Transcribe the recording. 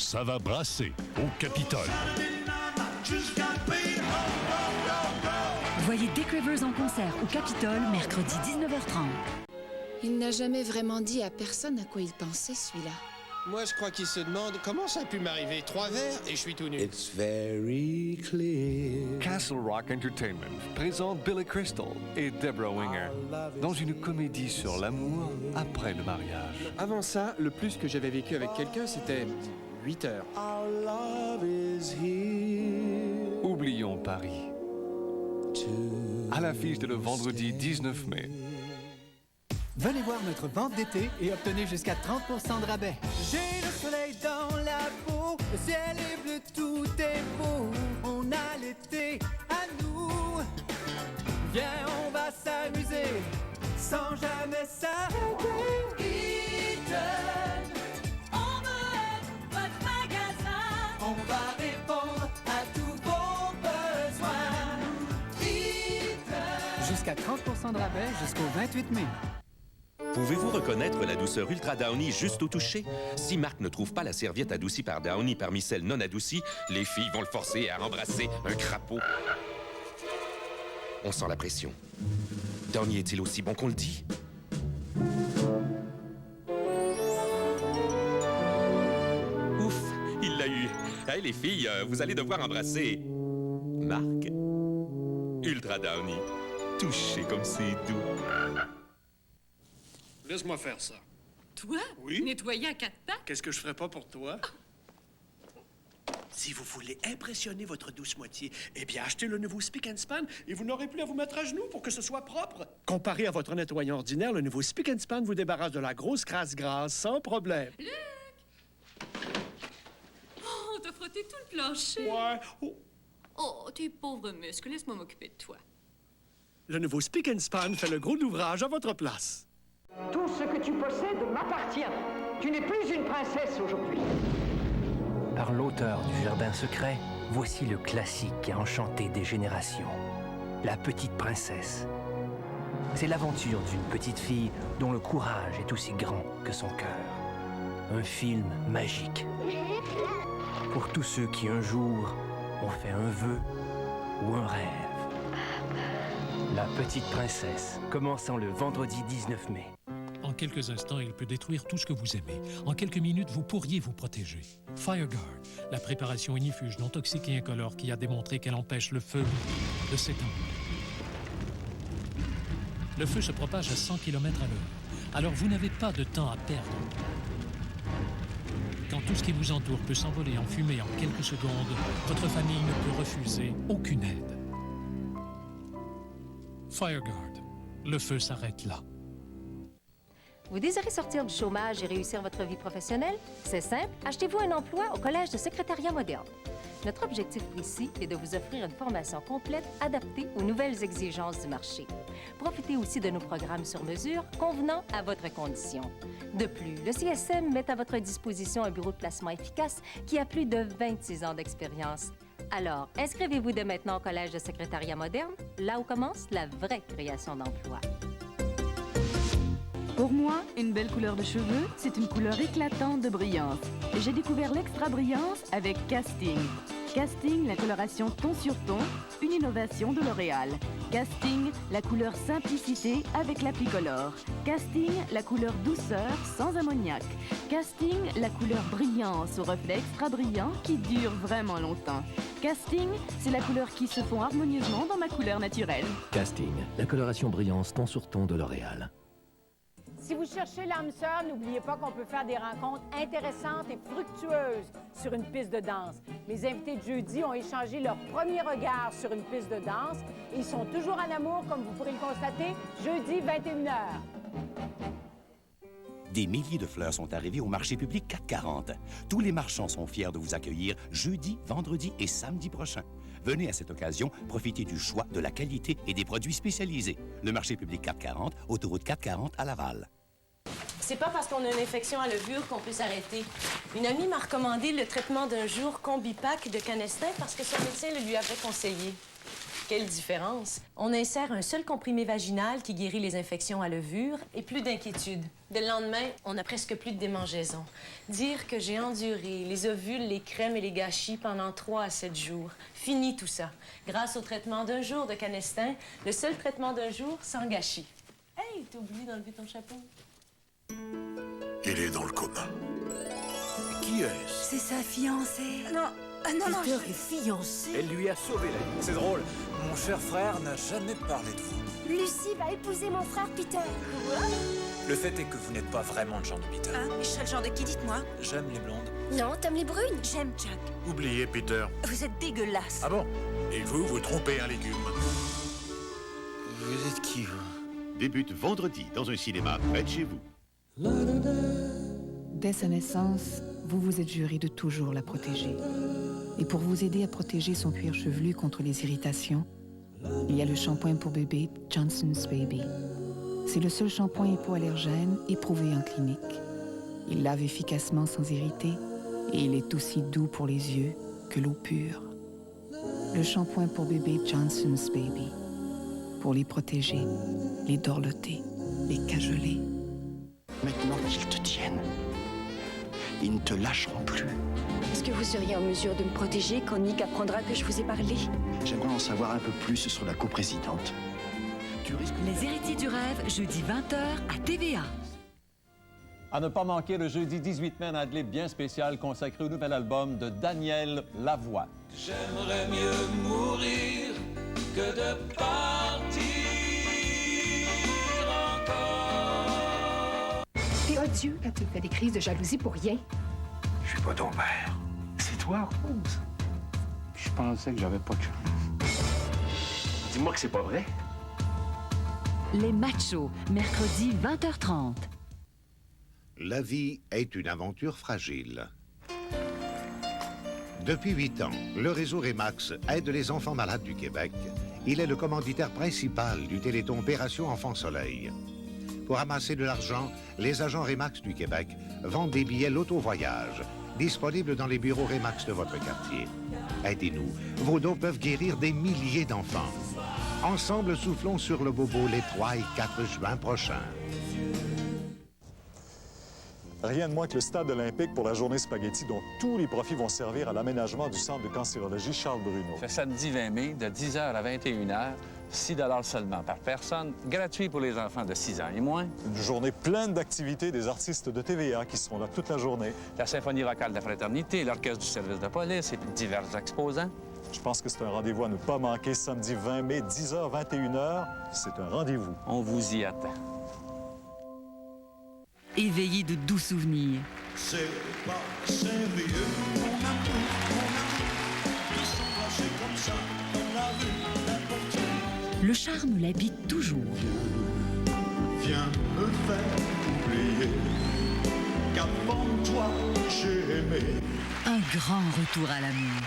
ça va brasser au Capitole. Voyez Dick Rivers en concert au Capitole, mercredi 19h30. Il n'a jamais vraiment dit à personne à quoi il pensait, celui-là. Moi, je crois qu'il se demande comment ça a pu m'arriver. 3 verres et je suis tout nu. It's very clear. Castle Rock Entertainment présente Billy Crystal et Deborah Winger dans une comédie sur l'amour après le mariage. Avant ça, le plus que j'avais vécu avec quelqu'un, c'était 8 heures. Our love is here. Oublions Paris. À l'affiche de le vendredi 19 mai. Venez voir notre vente d'été et obtenez jusqu'à 30% de rabais. J'ai le soleil dans la peau, le ciel est bleu, tout est beau. On a l'été à nous. Viens, on va s'amuser sans jamais s'arrêter. Eaton, on veut être votre magasin. On va répondre à tous vos besoins. Eaton. Jusqu'à 30% de rabais jusqu'au 28 mai. Pouvez-vous reconnaître la douceur Ultra Downy juste au toucher? Si Marc ne trouve pas la serviette adoucie par Downy parmi celles non adoucies, les filles vont le forcer à embrasser un crapaud. On sent la pression. Downy est-il aussi bon qu'on le dit? Ouf, il l'a eu. Hey les filles, vous allez devoir embrasser Marc. Ultra Downy. Touchez comme c'est doux. Laisse-moi faire ça. Toi? Oui? Nettoyer à 4 pattes? Qu'est-ce que je ferais pas pour toi? Si vous voulez impressionner votre douce moitié, eh bien, achetez le nouveau Spick and Span et vous n'aurez plus à vous mettre à genoux pour que ce soit propre. Comparé à votre nettoyant ordinaire, le nouveau Spick and Span vous débarrasse de la grosse crasse grasse sans problème. Luc! Oh, t'as frotté tout le plancher. Ouais. Oh. Oh, tes pauvres muscles, laisse-moi m'occuper de toi. Le nouveau Spick and Span fait le gros de l'ouvrage à votre place. Tout ce que tu possèdes m'appartient. Tu n'es plus une princesse aujourd'hui. Par l'auteur du Jardin secret, voici le classique qui a enchanté des générations. La petite princesse. C'est l'aventure d'une petite fille dont le courage est aussi grand que son cœur. Un film magique. Pour tous ceux qui un jour ont fait un vœu ou un rêve. La petite princesse, commençant le vendredi 19 mai. En quelques instants, il peut détruire tout ce que vous aimez. En quelques minutes, vous pourriez vous protéger. FireGuard, la préparation ignifuge non toxique et incolore qui a démontré qu'elle empêche le feu de s'étendre. Le feu se propage à 100 km à l'heure. Alors vous n'avez pas de temps à perdre. Quand tout ce qui vous entoure peut s'envoler en fumée en quelques secondes, votre famille ne peut refuser aucune aide. FireGuard, le feu s'arrête là. Vous désirez sortir du chômage et réussir votre vie professionnelle? C'est simple, achetez-vous un emploi au Collège de secrétariat moderne. Notre objectif ici est de vous offrir une formation complète adaptée aux nouvelles exigences du marché. Profitez aussi de nos programmes sur mesure convenant à votre condition. De plus, le CSM met à votre disposition un bureau de placement efficace qui a plus de 26 ans d'expérience. Alors, inscrivez-vous dès maintenant au Collège de secrétariat moderne, là où commence la vraie création d'emplois. Pour moi, une belle couleur de cheveux, c'est une couleur éclatante de brillance. J'ai découvert l'extra brillance avec Casting. Casting, la coloration ton sur ton, une innovation de L'Oréal. Casting, la couleur simplicité avec l'applicolore. Casting, la couleur douceur sans ammoniac. Casting, la couleur brillance au reflet extra brillant qui dure vraiment longtemps. Casting, c'est la couleur qui se fond harmonieusement dans ma couleur naturelle. Casting, la coloration brillance ton sur ton de L'Oréal. Si vous cherchez l'âme sœur, n'oubliez pas qu'on peut faire des rencontres intéressantes et fructueuses sur une piste de danse. Mes invités de jeudi ont échangé leur premier regard sur une piste de danse et ils sont toujours en amour, comme vous pourrez le constater, jeudi 21h. Des milliers de fleurs sont arrivées au marché public 440. Tous les marchands sont fiers de vous accueillir jeudi, vendredi et samedi prochain. Venez à cette occasion profiter du choix, de la qualité et des produits spécialisés. Le marché public 440, autoroute 440 à Laval. C'est pas parce qu'on a une infection à levure qu'on peut s'arrêter. Une amie m'a recommandé le traitement d'un jour Combipac de Canestin parce que son médecin le lui avait conseillé. Quelle différence! On insère un seul comprimé vaginal qui guérit les infections à levure et plus d'inquiétude. Dès le lendemain, on n'a presque plus de démangeaison. Dire que j'ai enduré les ovules, les crèmes et les gâchis pendant 3 à 7 jours. Fini tout ça. Grâce au traitement d'1 jour de Canestin, le seul traitement d'1 jour sans gâchis. Hey, t'as oublié d'enlever ton chapeau. Il est dans le coma. Qui est-ce? C'est sa fiancée. Non, non. Peter est fiancé. Elle lui a sauvé la vie. C'est drôle. Mon cher frère n'a jamais parlé de vous. Lucie va épouser mon frère Peter. Le fait est que vous n'êtes pas vraiment le genre de Peter. Ah, je serais le genre de qui, dites-moi? J'aime les blondes. Non, t'aimes les brunes? J'aime Chuck. Oubliez Peter. Vous êtes dégueulasse. Ah bon? Et vous, vous trompez un légume. Vous êtes qui, vous? Débute vendredi dans un cinéma près de chez vous. Dès sa naissance, vous vous êtes juré de toujours la protéger. Et pour vous aider à protéger son cuir chevelu contre les irritations, il y a le shampoing pour bébé Johnson's Baby. C'est le seul shampoing hypoallergène éprouvé en clinique. Il lave efficacement sans irriter et il est aussi doux pour les yeux que l'eau pure. Le shampoing pour bébé Johnson's Baby. Pour les protéger, les dorloter, les cajoler. Maintenant qu'ils te tiennent, ils ne te lâcheront plus. Est-ce que vous seriez en mesure de me protéger quand Nick apprendra que je vous ai parlé? J'aimerais en savoir un peu plus sur la coprésidente. Tu risques... Les héritiers du rêve, jeudi 20h à TVA. À ne pas manquer le jeudi 18 mai, un ad-lib bien spécial consacré au nouvel album de Daniel Lavoie. J'aimerais mieux mourir que de partir encore. T'es odieux quand tu fais des crises de jalousie pour rien. Je suis pas ton père. C'est toi, Rose. Je pensais que j'avais pas de chance. Dis-moi que c'est pas vrai. Les Machos, mercredi 20h30. La vie est une aventure fragile. Depuis 8 ans, le réseau Remax aide les enfants malades du Québec. Il est le commanditaire principal du Téléthon Opération Enfant Soleil. Pour amasser de l'argent, les agents Remax du Québec vendent des billets loto-voyage, disponibles dans les bureaux Remax de votre quartier. Aidez-nous. Vos dons peuvent guérir des milliers d'enfants. Ensemble, soufflons sur le bobo les 3 et 4 juin prochains. Rien de moins que le stade olympique pour la journée spaghetti dont tous les profits vont servir à l'aménagement du centre de cancérologie Charles Bruno. Ce samedi 20 mai, de 10h à 21h, 6 $ seulement par personne, gratuit pour les enfants de 6 ans et moins. Une journée pleine d'activités des artistes de TVA qui seront là toute la journée. La symphonie vocale de la fraternité, l'orchestre du service de police et divers exposants. Je pense que c'est un rendez-vous à ne pas manquer samedi 20 mai, 10h, 21h. C'est un rendez-vous. On vous y attend. Éveillé de doux souvenirs. C'est pas sérieux, mon amour, de s'embrasser comme ça, dans la rue, n'importe où. Le charme l'habite toujours. Viens me faire oublier qu'avant toi, j'ai aimé. Un grand retour à l'amour.